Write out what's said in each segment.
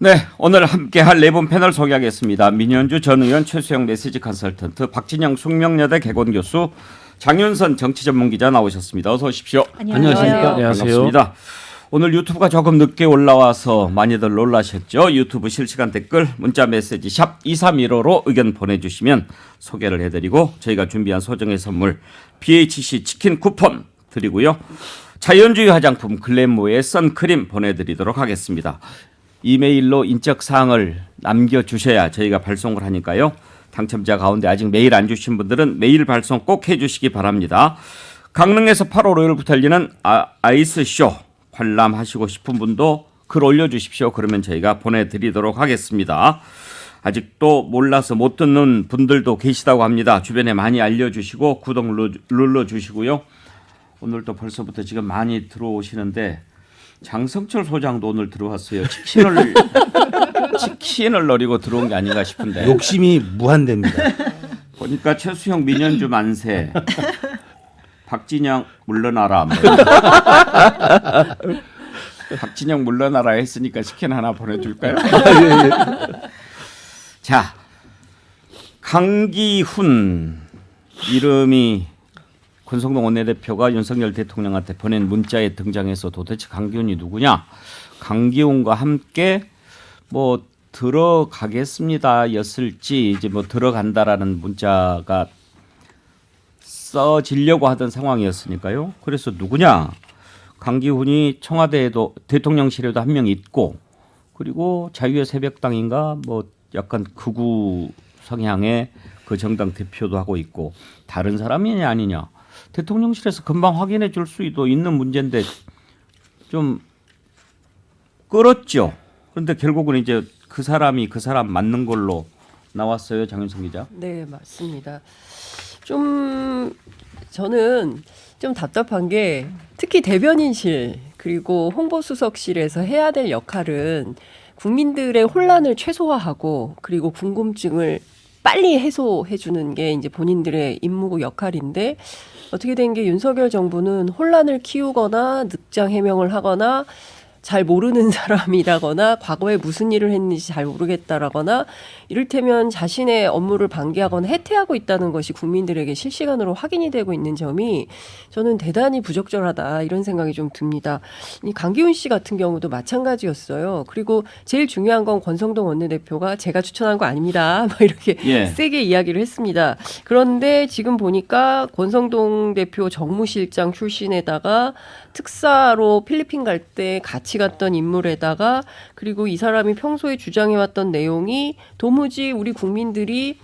네, 오늘 함께할 네 분 패널 소개하겠습니다. 민현주 전 의원, 최수영 메시지 컨설턴트, 박진영 숙명여대 개건교수, 장윤선 정치전문기자 나오셨습니다. 어서 오십시오. 안녕하십니까. 반갑습니다. 오늘 유튜브가 조금 늦게 올라와서 많이들 놀라셨죠. 유튜브 실시간 댓글, 문자 메시지 샵 2315로 의견 보내주시면 소개를 해드리고 저희가 준비한 소정의 선물 BHC 치킨 쿠폰 드리고요. 자연주의 화장품 글램모의 선크림 보내드리도록 하겠습니다. 이메일로 인적 사항을 남겨주셔야 저희가 발송을 하니까요. 당첨자 가운데 아직 메일 안 주신 분들은 메일 발송 꼭 해주시기 바랍니다. 강릉에서 8월 5일부터 열리는 아이스쇼 관람하시고 싶은 분도 글 올려주십시오. 그러면 저희가 보내드리도록 하겠습니다. 아직도 몰라서 못 듣는 분들도 계시다고 합니다. 주변에 많이 알려주시고 구독 눌러주시고요. 오늘도 벌써부터 지금 많이 들어오시는데 장성철 소장도 오늘 들어왔어요. 치킨을 노리고 들어온 게 아닌가 싶은데. 욕심이 무한대입니다. 보니까 최수영 민현주 만세. 박진영 물러나라. 박진영 물러나라 했으니까 치킨 하나 보내줄까요? 자, 강기훈 이름이 권성동 원내대표가 윤석열 대통령한테 보낸 문자에 등장해서 도대체 강기훈이 누구냐? 강기훈과 함께 뭐 들어가겠습니다였을지 이제 뭐 들어간다라는 문자가 써지려고 하던 상황이었으니까요. 그래서 누구냐? 강기훈이 청와대에도 대통령실에도 한 명 있고 그리고 자유의 새벽당인가 뭐 약간 극우 성향의 그 정당 대표도 하고 있고 다른 사람이냐 아니냐? 대통령실에서 금방 확인해 줄 수도 있는 문제인데 좀 끌었죠. 그런데 결국은 이제 그 사람 맞는 걸로 나왔어요. 장윤선 기자. 네, 맞습니다. 저는 좀 답답한 게 특히 대변인실 그리고 홍보수석실에서 해야 될 역할은 국민들의 혼란을 최소화하고 그리고 궁금증을 빨리 해소해 주는 게 이제 본인들의 임무고 역할인데 어떻게 된 게 윤석열 정부는 혼란을 키우거나 늑장 해명을 하거나 잘 모르는 사람이라거나 과거에 무슨 일을 했는지 잘 모르겠다라거나 이를테면 자신의 업무를 방기하거나 해태하고 있다는 것이 국민들에게 실시간으로 확인이 되고 있는 점이 저는 대단히 부적절하다 이런 생각이 좀 듭니다. 이 강기훈 씨 같은 경우도 마찬가지였어요. 그리고 제일 중요한 건 권성동 원내대표가 제가 추천한 거 아닙니다. 막 이렇게 세게 이야기를 했습니다. 그런데 지금 보니까 권성동 대표 정무실장 출신에다가 특사로 필리핀 갈 때 같이 갔던 인물에다가 그리고 이 사람이 평소에 주장해왔던 내용이 도무지 우리 국민들이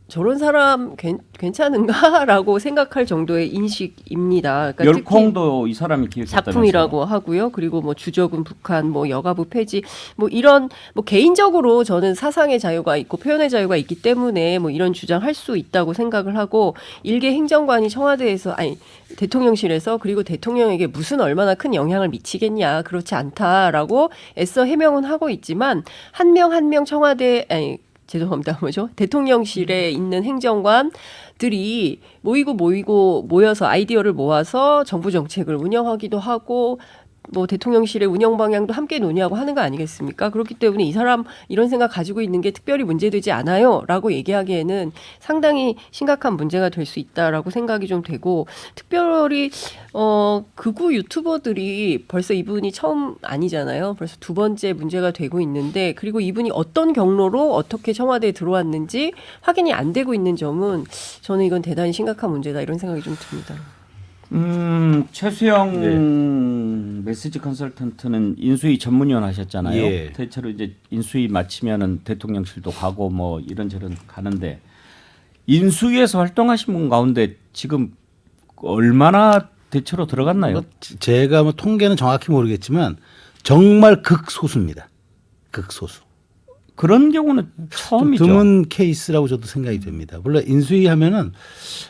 저런 사람 괜찮은가라고 생각할 정도의 인식입니다. 그러니까 열콩도 이 사람이 기획했다면서요. 작품이라고 하고요. 그리고 뭐 주적은 북한, 뭐 여가부 폐지, 뭐 이런 뭐 개인적으로 저는 사상의 자유가 있고 표현의 자유가 있기 때문에 뭐 이런 주장할 수 있다고 생각을 하고 일개 행정관이 청와대에서 대통령실에서 그리고 대통령에게 무슨 얼마나 큰 영향을 미치겠냐 그렇지 않다라고 애써 해명은 하고 있지만 한 명 한 명 청와대 죄송합니다. 뭐죠? 대통령실에 있는 행정관들이 모여서 아이디어를 모아서 정부 정책을 운영하기도 하고 뭐 대통령실의 운영 방향도 함께 논의하고 하는 거 아니겠습니까? 그렇기 때문에 이 사람 이런 생각 가지고 있는 게 특별히 문제되지 않아요 라고 얘기하기에는 상당히 심각한 문제가 될 수 있다라고 생각이 좀 되고 특별히 극우 유튜버들이 벌써 이분이 처음 아니잖아요. 벌써 두 번째 문제가 되고 있는데 그리고 이분이 어떤 경로로 어떻게 청와대에 들어왔는지 확인이 안 되고 있는 점은 저는 이건 대단히 심각한 문제다 이런 생각이 좀 듭니다. 최수영 메시지 컨설턴트는 인수위 전문위원 하셨잖아요. 예. 대체로 이제 인수위 마치면은 대통령실도 가고 뭐 이런저런 가는데 인수위에서 활동하신 분 가운데 지금 얼마나 대체로 들어갔나요? 제가 뭐 통계는 정확히 모르겠지만 정말 극소수입니다. 극소수. 그런 경우는 처음이죠. 드문 케이스라고 저도 생각이 됩니다. 물론 인수위 하면은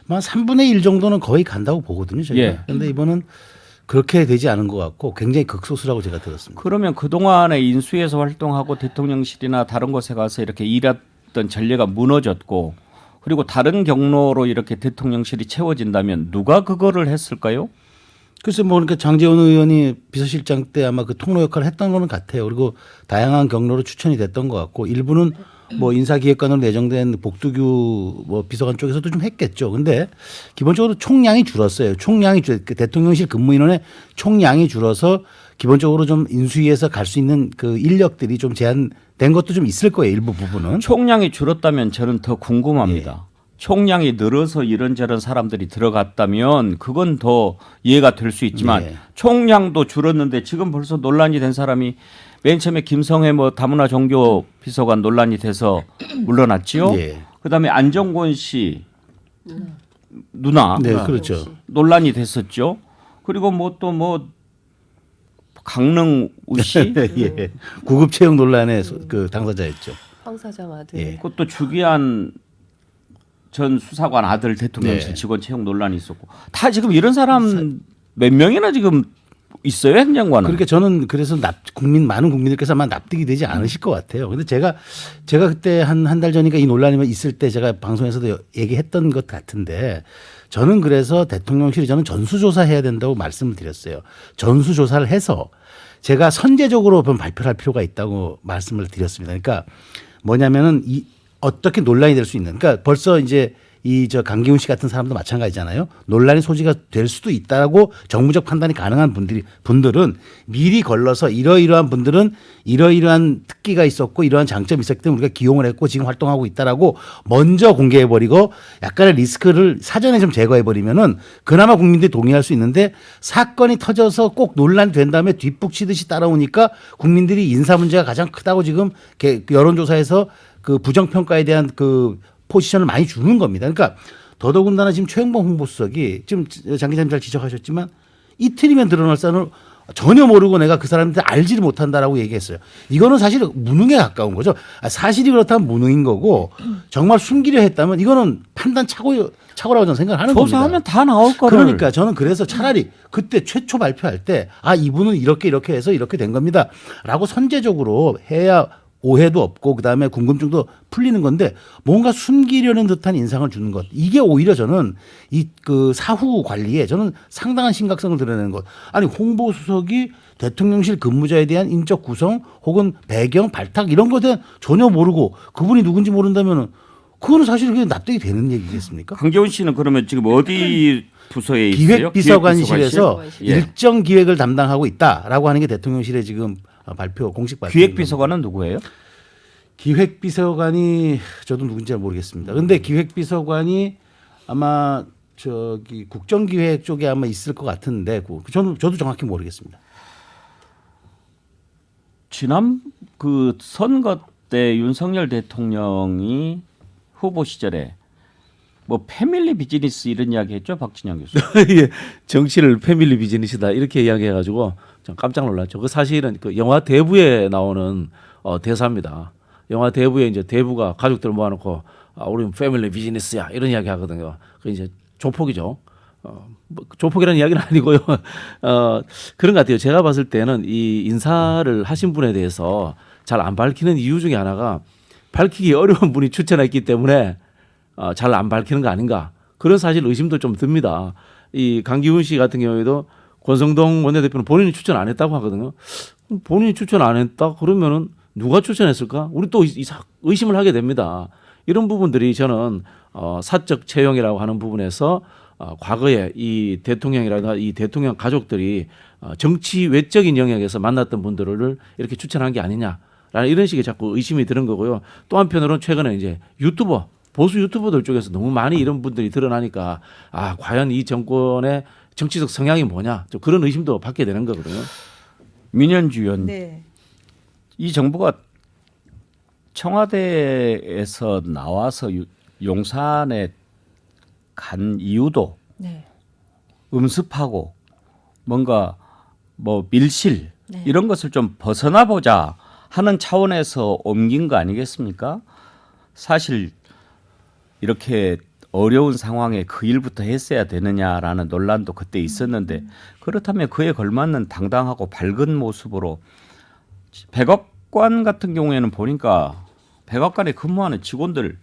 한 3분의 1 정도는 거의 간다고 보거든요. 저희가. 그런데 이번은 그렇게 되지 않은 것 같고 굉장히 극소수라고 제가 들었습니다. 그러면 그동안에 인수위에서 활동하고 대통령실이나 다른 곳에 가서 이렇게 일했던 전례가 무너졌고 그리고 다른 경로로 이렇게 대통령실이 채워진다면 누가 그거를 했을까요? 글쎄 뭐 그러니까 장제원 의원이 비서실장 때 아마 그 통로 역할을 했던 거는 같아요. 그리고 다양한 경로로 추천이 됐던 것 같고 일부는 뭐 인사기획관으로 내정된 복두규 뭐 비서관 쪽에서도 좀 했겠죠. 근데 기본적으로 총량이 줄었어요. 그 대통령실 근무인원의 총량이 줄어서 기본적으로 좀 인수위에서 갈 수 있는 그 인력들이 좀 제한된 것도 좀 있을 거예요. 일부 부분은. 총량이 줄었다면 저는 더 궁금합니다. 총량이 늘어서 이런저런 사람들이 들어갔다면 그건 더 이해가 될 수 있지만 예. 총량도 줄었는데 지금 벌써 논란이 된 사람이 맨 처음에 김성회 뭐 다문화 종교 비서관 논란이 돼서 물러났지요. 예. 그다음에 안정권 씨 누나 네, 그렇죠. 논란이 됐었죠. 그리고 뭐 또 뭐 강릉 씨 예. 구급 채용 논란의 그 당사자였죠. 황 사장 아들. 예. 그것도 주기한 전 수사관 아들 대통령실 네. 직원 채용 논란이 있었고 다 지금 이런 사람 몇 명이나 지금 있어요 행정관은. 그러니까 저는 그래서 많은 국민들께서 아마 납득이 되지 않으실 것 같아요. 근데 제가 그때 한 달 전인가 이 논란이 있을 때 제가 방송에서도 얘기했던 것 같은데 저는 그래서 대통령실이 저는 전수조사해야 된다고 말씀을 드렸어요. 전수조사를 해서 제가 선제적으로 발표를 할 필요가 있다고 말씀을 드렸습니다. 그러니까 뭐냐면은 어떻게 논란이 될 수 있는. 그러니까 벌써 이제 강기훈 씨 같은 사람도 마찬가지잖아요. 논란의 소지가 될 수도 있다라고 정무적 판단이 가능한 분들은 미리 걸러서 이러이러한 분들은 이러이러한 특기가 있었고 이러한 장점이 있었기 때문에 우리가 기용을 했고 지금 활동하고 있다라고 먼저 공개해버리고 약간의 리스크를 사전에 좀 제거해버리면은 그나마 국민들이 동의할 수 있는데 사건이 터져서 꼭 논란이 된 다음에 뒷북 치듯이 따라오니까 국민들이 인사 문제가 가장 크다고 지금 여론조사에서 그 부정평가에 대한 그 포지션을 많이 주는 겁니다. 그러니까 더더군다나 지금 최영봉 홍보수석이 지금 장 기자님 잘 지적하셨지만 이틀이면 드러날 사안을 전혀 모르고 내가 그 사람한테 알지를 못한다라고 얘기했어요. 이거는 사실 무능에 가까운 거죠. 사실이 그렇다면 무능인 거고 정말 숨기려 했다면 이거는 판단 착오라고 저는 생각하는 겁니다. 조사하면 다 나올 거를. 그러니까 저는 그래서 차라리 그때 최초 발표할 때 이분은 이렇게 해서 이렇게 된 겁니다라고 선제적으로 해야 오해도 없고 그다음에 궁금증도 풀리는 건데 뭔가 숨기려는 듯한 인상을 주는 것 이게 오히려 저는 그 사후 관리에 저는 상당한 심각성을 드러내는 것. 아니 홍보수석이 대통령실 근무자에 대한 인적 구성 혹은 배경 발탁 이런 것에 대한 전혀 모르고 그분이 누군지 모른다면은 그거는 사실 그게 납득이 되는 얘기겠습니까? 강기훈 씨는 그러면 지금 어디 부서에 있어요? 기획비서관실에서 기획비서관실? 일정 기획을 담당하고 있다라고 하는 게 대통령실의 지금 공식 발표. 기획비서관은 누구예요? 기획비서관이 저도 누군지 잘 모르겠습니다. 그런데 기획비서관이 아마 국정기획 쪽에 아마 있을 것 같은데 저도 정확히 모르겠습니다. 지난 그 선거 때 윤석열 대통령이 후보 시절에 뭐 패밀리 비즈니스 이런 이야기 했죠, 박진영 교수. 예, 정치를 패밀리 비즈니스다 이렇게 이야기해가지고 좀 깜짝 놀랐죠. 그 사실은 그 영화 대부에 나오는 대사입니다. 영화 대부에 이제 대부가 가족들 모아놓고 우리는 패밀리 비즈니스야 이런 이야기 하거든요. 그 이제 조폭이죠. 뭐 조폭이라는 이야기는 아니고요. 그런 것 같아요. 제가 봤을 때는 이 인사를 하신 분에 대해서 잘 안 밝히는 이유 중에 하나가 밝히기 어려운 분이 추천했기 때문에 잘 안 밝히는 거 아닌가 그런 사실 의심도 좀 듭니다. 이 강기훈 씨 같은 경우에도 권성동 원내대표는 본인이 추천 안 했다고 하거든요. 본인이 추천 안 했다 그러면은 누가 추천했을까? 우리 또 의심을 하게 됩니다. 이런 부분들이 저는 사적 채용이라고 하는 부분에서 과거에 이 대통령이라든가 이 대통령 가족들이 정치 외적인 영역에서 만났던 분들을 이렇게 추천한 게 아니냐라는 이런 식의 자꾸 의심이 드는 거고요. 또 한편으로는 최근에 이제 보수 유튜버들 쪽에서 너무 많이 이런 분들이 드러나니까 과연 이 정권의 정치적 성향이 뭐냐 좀 그런 의심도 받게 되는 거거든요. 민현주 의원. 네. 이 정부가 청와대에서 나와서 용산에 간 이유도 네. 음습하고 뭔가 뭐 밀실 네. 이런 것을 좀 벗어나 보자 하는 차원에서 옮긴 거 아니겠습니까? 사실 이렇게 어려운 상황에 그 일부터 했어야 되느냐라는 논란도 그때 있었는데 그렇다면 그에 걸맞는 당당하고 밝은 모습으로 백악관 같은 경우에는 보니까 백악관에 근무하는 직원들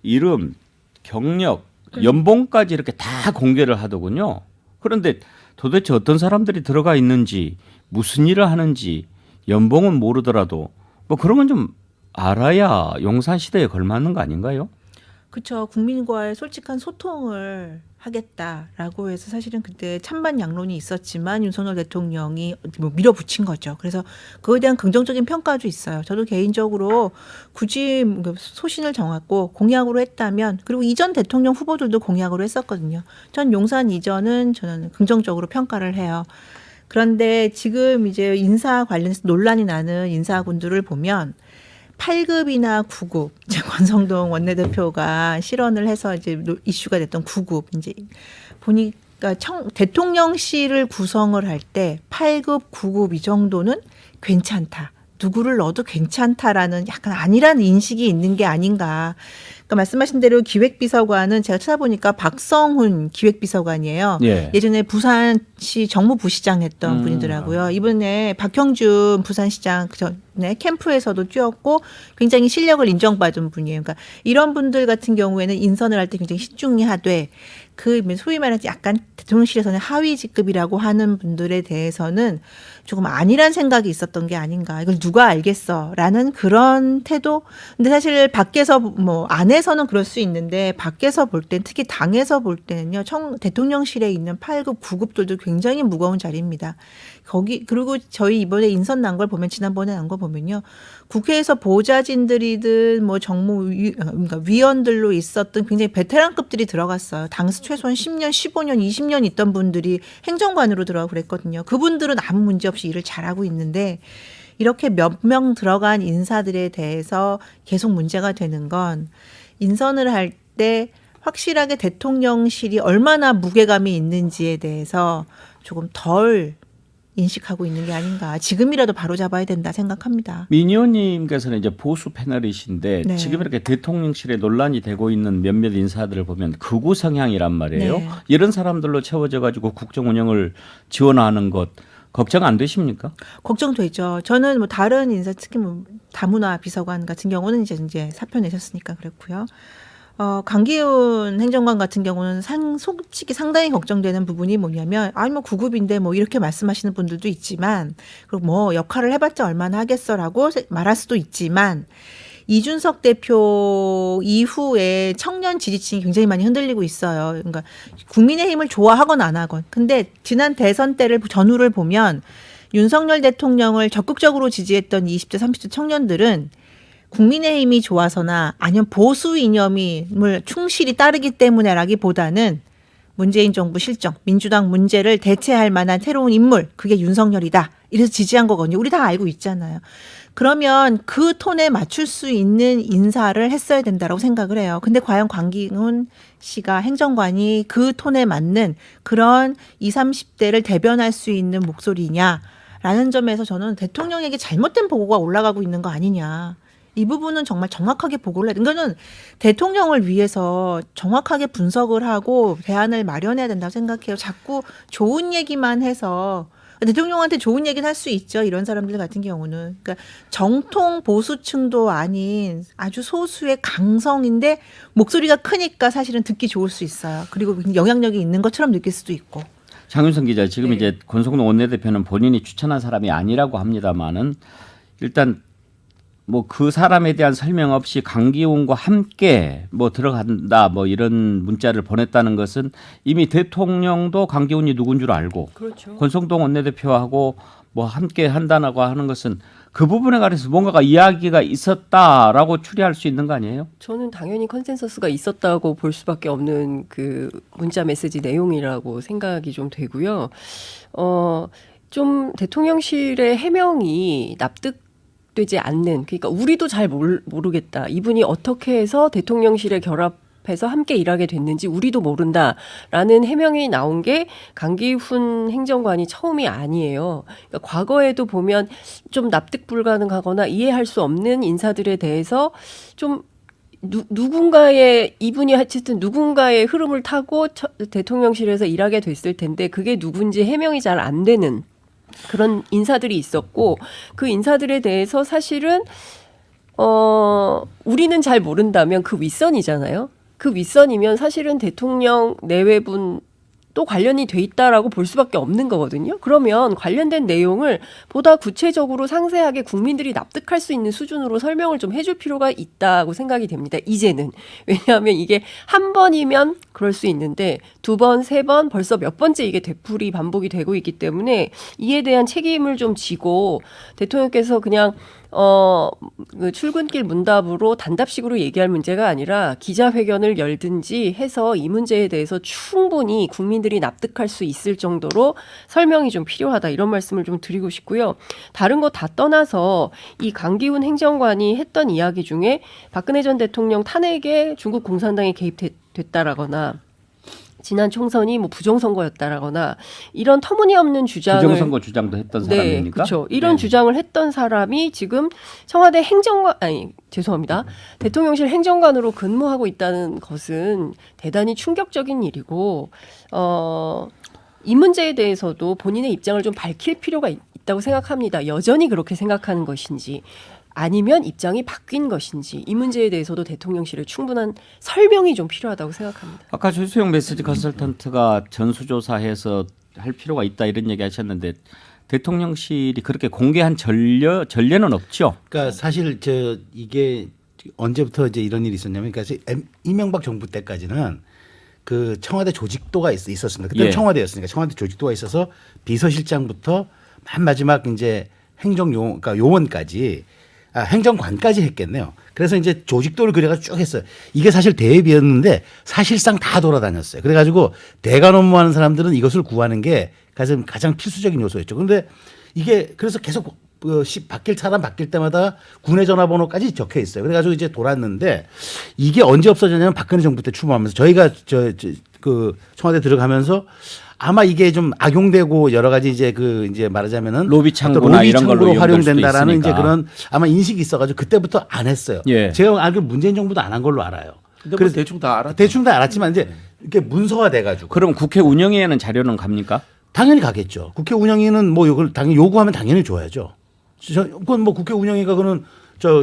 이름, 경력, 연봉까지 이렇게 다 공개를 하더군요. 그런데 도대체 어떤 사람들이 들어가 있는지 무슨 일을 하는지 연봉은 모르더라도 뭐 그런 건 좀 알아야 용산 시대에 걸맞는 거 아닌가요? 그렇죠. 국민과의 솔직한 소통을 하겠다라고 해서 사실은 그때 찬반 양론이 있었지만 윤석열 대통령이 뭐 밀어붙인 거죠. 그래서 그거에 대한 긍정적인 평가도 있어요. 저도 개인적으로 굳이 소신을 정하고 공약으로 했다면, 그리고 이전 대통령 후보들도 공약으로 했었거든요. 전 용산 이전은 저는 긍정적으로 평가를 해요. 그런데 지금 이제 인사 관련해서 논란이 나는 인사군들을 보면 8급이나 9급, 이제 권성동 원내대표가 실언을 해서 이제 이슈가 됐던 9급, 이제 보니까 대통령실을 구성을 할 때 8급, 9급 이 정도는 괜찮다. 누구를 넣어도 괜찮다라는 약간 안일한 인식이 있는 게 아닌가. 그러니까 말씀하신 대로 기획비서관은 제가 찾아보니까 박성훈 기획비서관이에요. 예. 예전에 부산시 정무부시장 했던 분이더라고요. 이번에 박형준 부산시장 네, 캠프에서도 뛰었고 굉장히 실력을 인정받은 분이에요. 그러니까 이런 분들 같은 경우에는 인선을 할 때 굉장히 신중히 하되, 그 소위 말하는 약간 대통령실에서는 하위 직급이라고 하는 분들에 대해서는 조금 안일한 생각이 있었던 게 아닌가. 이걸 누가 알겠어라는 그런 태도. 근데 사실 밖에서 뭐 안에서는 그럴 수 있는데 밖에서 볼 땐, 특히 당에서 볼 때는요, 대통령실에 있는 8급, 9급들도 굉장히 무거운 자리입니다. 거기, 그리고 저희 이번에 인선 난 걸 보면, 지난번에 난 거 보면요, 국회에서 보좌진들이든 뭐 그러니까 위원들로 있었던 굉장히 베테랑급들이 들어갔어요. 당시 최소한 10년, 15년, 20년 있던 분들이 행정관으로 들어가고 그랬거든요. 그분들은 아무 문제 없이 일을 잘하고 있는데, 이렇게 몇 명 들어간 인사들에 대해서 계속 문제가 되는 건, 인선을 할 때 확실하게 대통령실이 얼마나 무게감이 있는지에 대해서 조금 덜 인식하고 있는 게 아닌가. 지금이라도 바로 잡아야 된다 생각합니다. 민 의원님께서는 이제 보수 패널이신데 네. 지금 이렇게 대통령실에 논란이 되고 있는 몇몇 인사들을 보면 극우 성향이란 말이에요. 네. 이런 사람들로 채워져 가지고 국정 운영을 지원하는 것 걱정 안 되십니까? 걱정되죠. 저는 뭐 다른 인사, 특히 뭐 다문화 비서관 같은 경우는 이제 사표 내셨으니까 그랬고요. 강기훈 행정관 같은 경우는 솔직히 상당히 걱정되는 부분이 뭐냐면, 아니 뭐 9급인데 뭐 이렇게 말씀하시는 분들도 있지만, 그리고 뭐 역할을 해봤자 얼마나 하겠어라고 말할 수도 있지만, 이준석 대표 이후에 청년 지지층이 굉장히 많이 흔들리고 있어요. 그러니까 국민의힘을 좋아하건 안 하건. 근데 지난 대선 때를 전후를 보면 윤석열 대통령을 적극적으로 지지했던 20대, 30대 청년들은 국민의힘이 좋아서나 아니면 보수 이념을 충실히 따르기 때문에라기보다는 문재인 정부 실정, 민주당 문제를 대체할 만한 새로운 인물, 그게 윤석열이다. 이래서 지지한 거거든요. 우리 다 알고 있잖아요. 그러면 그 톤에 맞출 수 있는 인사를 했어야 된다고 생각을 해요. 근데 과연 강기훈 씨가 행정관이 그 톤에 맞는 그런 20, 30대를 대변할 수 있는 목소리냐라는 점에서 저는 대통령에게 잘못된 보고가 올라가고 있는 거 아니냐. 이 부분은 정말 정확하게 보고를 해야 돼. 이거는 대통령을 위해서 정확하게 분석을 하고 대안을 마련해야 된다고 생각해요. 자꾸 좋은 얘기만 해서, 대통령한테 좋은 얘기는 할 수 있죠. 이런 사람들 같은 경우는. 그러니까 정통 보수층도 아닌 아주 소수의 강성인데 목소리가 크니까 사실은 듣기 좋을 수 있어요. 그리고 영향력이 있는 것처럼 느낄 수도 있고. 장윤성 기자, 지금 네. 이제 권성동 원내대표는 본인이 추천한 사람이 아니라고 합니다만은 일단 뭐 그 사람에 대한 설명 없이 강기훈과 함께 뭐 들어간다 뭐 이런 문자를 보냈다는 것은 이미 대통령도 강기훈이 누군 줄 알고, 그렇죠. 권성동 원내대표하고 뭐 함께 한다고 하는 것은 그 부분에 관해서 뭔가가 이야기가 있었다라고 추리할 수 있는 거 아니에요? 저는 당연히 컨센서스가 있었다고 볼 수밖에 없는 그 문자 메시지 내용이라고 생각이 좀 되고요. 좀 대통령실의 해명이 납득되지 않는, 그러니까 우리도 잘 모르겠다. 이분이 어떻게 해서 대통령실에 결합해서 함께 일하게 됐는지 우리도 모른다라는 해명이 나온 게 강기훈 행정관이 처음이 아니에요. 그러니까 과거에도 보면 좀 납득 불가능하거나 이해할 수 없는 인사들에 대해서 좀 누군가의, 이분이 어쨌든 누군가의 흐름을 타고 대통령실에서 일하게 됐을 텐데 그게 누군지 해명이 잘 안 되는 그런 인사들이 있었고, 그 인사들에 대해서 사실은 우리는 잘 모른다면 그 윗선이잖아요. 그 윗선이면 사실은 대통령 내외분 또 관련이 돼 있다라고 볼 수밖에 없는 거거든요. 그러면 관련된 내용을 보다 구체적으로 상세하게 국민들이 납득할 수 있는 수준으로 설명을 좀 해줄 필요가 있다고 생각이 됩니다. 이제는. 왜냐하면 이게 한 번이면 그럴 수 있는데 두 번, 세 번 벌써 몇 번째 이게 되풀이 반복이 되고 있기 때문에 이에 대한 책임을 좀 지고 대통령께서 그냥 그 출근길 문답으로 단답식으로 얘기할 문제가 아니라 기자회견을 열든지 해서 이 문제에 대해서 충분히 국민들이 납득할 수 있을 정도로 설명이 좀 필요하다 이런 말씀을 좀 드리고 싶고요. 다른 거 다 떠나서 이 강기훈 행정관이 했던 이야기 중에 박근혜 전 대통령 탄핵에 중국 공산당이 개입됐다라거나 지난 총선이 뭐 부정선거였다라거나 이런 터무니없는 주장을 부정선거 주장도 했던 사람입니까? 그렇죠. 이런 주장을 했던 사람이 지금 청와대 대통령실 행정관으로 근무하고 있다는 것은 대단히 충격적인 일이고 이 문제에 대해서도 본인의 입장을 좀 밝힐 필요가 있다고 생각합니다. 여전히 그렇게 생각하는 것인지 아니면 입장이 바뀐 것인지 이 문제에 대해서도 대통령실에 충분한 설명이 좀 필요하다고 생각합니다. 아까 조수영 메시지 컨설턴트가 전수조사해서 할 필요가 있다 이런 얘기 하셨는데 대통령실이 그렇게 공개한 전례는 없죠. 그러니까 사실 이게 언제부터 이제 이런 일이 있었냐면 그러니까 이명박 정부 때까지는 그 청와대 조직도가 있었습니다. 그때 예. 청와대였으니까 청와대 조직도가 있어서 비서실장부터 맨 마지막 이제 그러니까 요원까지 행정관까지 했겠네요. 그래서 이제 조직도를 그려가 쭉 했어요. 이게 사실 대회비였는데 사실상 다 돌아다녔어요. 그래가지고 대관 업무하는 사람들은 이것을 구하는 게 가장 필수적인 요소였죠. 그런데 이게 그래서 계속 바뀔 때마다 군의 전화번호까지 적혀 있어요. 그래가지고 이제 돌았는데 이게 언제 없어졌냐면 박근혜 정부 때 출범하면서 저희가 그 청와대 들어가면서 아마 이게 좀 악용되고 여러 가지 이제 이제 말하자면은 로비 창구나 이런 걸로 활용된다라는 이제 있으니까. 그런 아마 인식이 있어가지고 그때부터 안 했어요. 예. 제가 알기로 문재인 정부도 안 한 걸로 알아요. 근데 뭐 그래서 대충 다 알았죠. 대충 다 알았지만 이제 이렇게 문서화돼가지고 그럼 국회 운영위에는 자료는 갑니까? 당연히 가겠죠. 국회 운영위는 뭐 이걸 당연히 요구하면 당연히 줘야죠. 그건 뭐 국회 운영위가 그는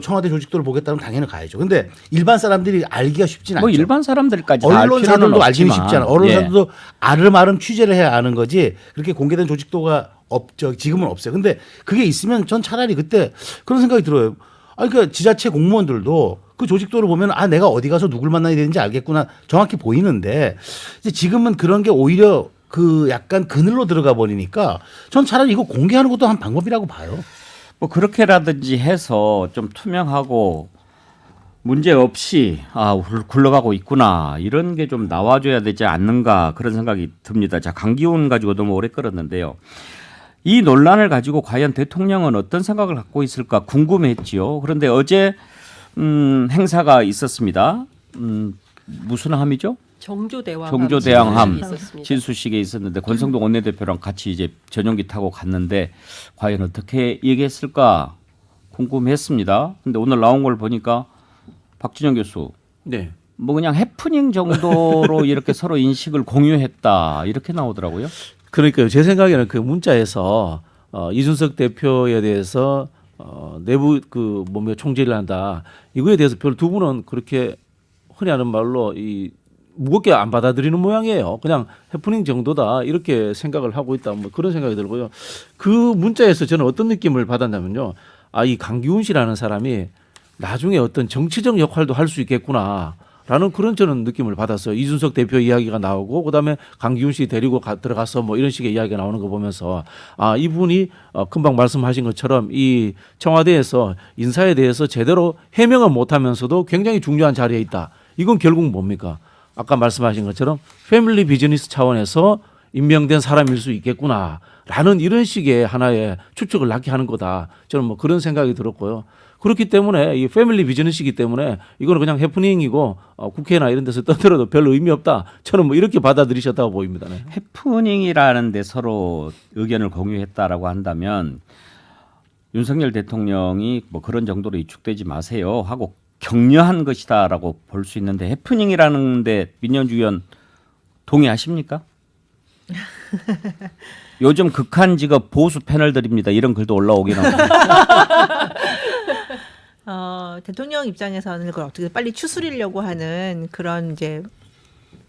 청와대 조직도를 보겠다면 당연히 가야죠. 근데 일반 사람들이 알기가 쉽진 않죠. 뭐 일반 사람들까지 다 알 필요는 언론사들도 알기는 없지만. 쉽지 않아. 언론사들도 아름아름 취재를 해야 아는 거지. 그렇게 공개된 조직도가 없죠. 지금은 없어요. 근데 그게 있으면 전 차라리 그때 그런 생각이 들어요. 그러니까 지자체 공무원들도 그 조직도를 보면 내가 어디 가서 누굴 만나야 되는지 알겠구나. 정확히 보이는데 이제 지금은 그런 게 오히려 그 약간 그늘로 들어가 버리니까 전 차라리 이거 공개하는 것도 한 방법이라고 봐요. 뭐 그렇게라든지 해서 좀 투명하고 문제 없이 굴러가고 있구나 이런 게 좀 나와줘야 되지 않는가 그런 생각이 듭니다. 자, 강기훈 가지고 너무 오래 끌었는데요. 이 논란을 가지고 과연 대통령은 어떤 생각을 갖고 있을까 궁금했지요. 그런데 어제 행사가 있었습니다. 무슨 함이죠? 정조대왕함 진수식에 있었는데 권성동 원내대표랑 같이 이제 전용기 타고 갔는데 과연 어떻게 얘기했을까 궁금했습니다. 근데 오늘 나온 걸 보니까 박진영 교수 네. 뭐 그냥 해프닝 정도로 이렇게 서로 인식을 공유했다 이렇게 나오더라고요. 그러니까요. 제 생각에는 그 문자에서 이준석 대표에 대해서 내부 그 뭔가 총질을 한다. 이거에 대해서 별 두 분은 그렇게 흔히 하는 말로 무겁게 안 받아들이는 모양이에요. 그냥 해프닝 정도다 이렇게 생각을 하고 있다. 뭐 그런 생각이 들고요. 그 문자에서 저는 어떤 느낌을 받았냐면요. 이 강기훈 씨라는 사람이 나중에 어떤 정치적 역할도 할 수 있겠구나. 라는 그런 저는 느낌을 받았어요. 이준석 대표 이야기가 나오고 그다음에 강기훈 씨 데리고 들어가서 뭐 이런 식의 이야기가 나오는 거 보면서 이분이 금방 말씀하신 것처럼 이 청와대에서 인사에 대해서 제대로 해명을 못하면서도 굉장히 중요한 자리에 있다. 이건 결국 뭡니까? 아까 말씀하신 것처럼 패밀리 비즈니스 차원에서 임명된 사람일 수 있겠구나라는 이런 식의 하나의 추측을 낳게 하는 거다. 저는 뭐 그런 생각이 들었고요. 그렇기 때문에 이 패밀리 비즈니스이기 때문에 이거는 그냥 해프닝이고 국회나 이런 데서 떠들어도 별 의미 없다. 저는 뭐 이렇게 받아들이셨다고 보입니다. 네. 해프닝이라는 데 서로 의견을 공유했다라고 한다면 윤석열 대통령이 뭐 그런 정도로 위축되지 마세요 하고 격려한 것이다라고 볼 수 있는데 해프닝이라는데 민현주 의원 동의하십니까? 요즘 극한 직업 보수 패널들입니다. 이런 글도 올라오긴 합니다. 대통령 입장에서는 그걸 어떻게 빨리 추스리려고 하는 그런 이제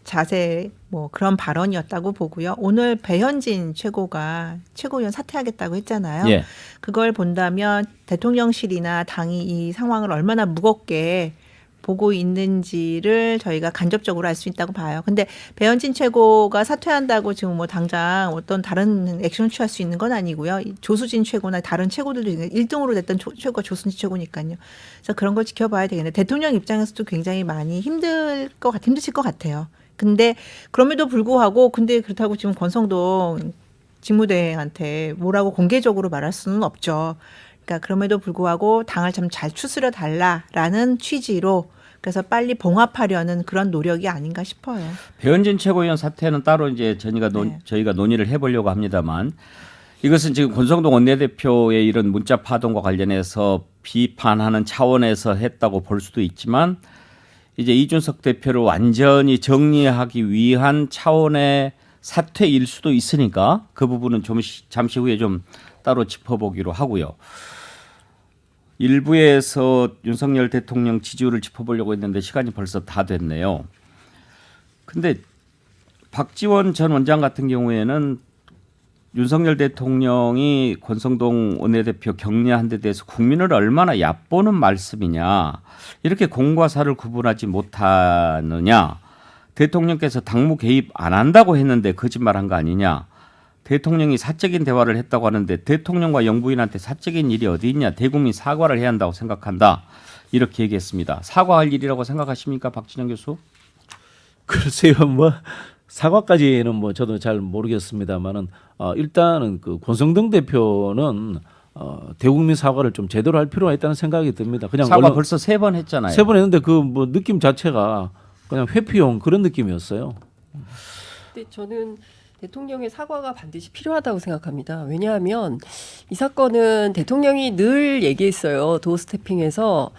자세 뭐 그런 발언이었다고 보고요. 오늘 배현진 최고위원 사퇴하겠다고 했잖아요. 예. 그걸 본다면 대통령실이나 당이 이 상황을 얼마나 무겁게 보고 있는지를 저희가 간접적으로 알 수 있다고 봐요. 근데 배현진 최고가 사퇴한다고 지금 뭐 당장 어떤 다른 액션을 취할 수 있는 건 아니고요. 조수진 최고나 다른 최고들도 1등으로 됐던 최고가 조수진 최고니까요. 그래서 그런 걸 지켜봐야 되겠는데 대통령 입장에서도 굉장히 많이 힘드실 것 같아요. 근데 그럼에도 불구하고 근데 그렇다고 지금 권성동 직무대행한테 뭐라고 공개적으로 말할 수는 없죠. 그러니까 그럼에도 불구하고 당을 좀 잘 추스려 달라라는 취지로 그래서 빨리 봉합하려는 그런 노력이 아닌가 싶어요. 배현진 최고위원 사태는 따로 이제 저희가 논의를 해보려고 합니다만 이것은 지금 권성동 원내대표의 이런 문자 파동과 관련해서 비판하는 차원에서 했다고 볼 수도 있지만 이제 이준석 대표를 완전히 정리하기 위한 차원의 사퇴일 수도 있으니까 그 부분은 좀 잠시 후에 좀 따로 짚어보기로 하고요. 일부에서 윤석열 대통령 지지율을 짚어보려고 했는데 시간이 벌써 다 됐네요. 근데 박지원 전 원장 같은 경우에는 윤석열 대통령이 권성동 원내대표 격려한 데 대해서 국민을 얼마나 얕보는 말씀이냐. 이렇게 공과 사를 구분하지 못하느냐. 대통령께서 당무 개입 안 한다고 했는데 거짓말한 거 아니냐. 대통령이 사적인 대화를 했다고 하는데 대통령과 영부인한테 사적인 일이 어디 있냐. 대국민 사과를 해야 한다고 생각한다. 이렇게 얘기했습니다. 사과할 일이라고 생각하십니까, 박진영 교수? 글쎄요, 뭐 사과까지는 뭐 저도 잘 모르겠습니다만은 일단은 그 권성동 대표는 대국민 사과를 좀 제대로 할 필요가 있다는 생각이 듭니다. 그냥 사과 벌써 3번 했잖아요. 3번 했는데 그 뭐 느낌 자체가 그냥 회피용 그런 느낌이었어요. 근데 저는 대통령의 사과가 반드시 필요하다고 생각합니다. 왜냐하면 이 사건은 대통령이 늘 얘기했어요. 도어스태핑에서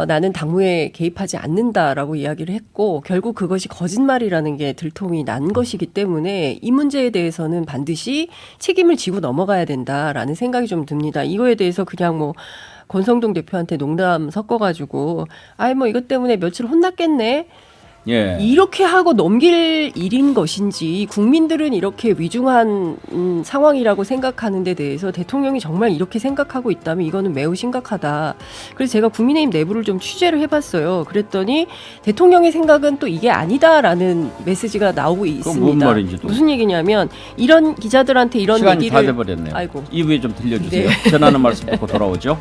나는 당무에 개입하지 않는다라고 이야기를 했고 결국 그것이 거짓말이라는 게 들통이 난 것이기 때문에 이 문제에 대해서는 반드시 책임을 지고 넘어가야 된다라는 생각이 좀 듭니다. 이거에 대해서 그냥 뭐 권성동 대표한테 농담 섞어가지고 아이 뭐 이것 때문에 며칠 혼났겠네. 예. 이렇게 하고 넘길 일인 것인지 국민들은 이렇게 위중한 상황이라고 생각하는 데 대해서 대통령이 정말 이렇게 생각하고 있다면 이거는 매우 심각하다. 그래서 제가 국민의힘 내부를 좀 취재를 해봤어요. 그랬더니 대통령의 생각은 또 이게 아니다라는 메시지가 나오고 있습니다. 뭔 말인지 또. 무슨 얘기냐면 이런 기자들한테 이런 시간이 얘기를 다 돼버렸네요. 아이고. 이후에 좀 들려주세요. 네. 전하는 말씀 듣고 돌아오죠.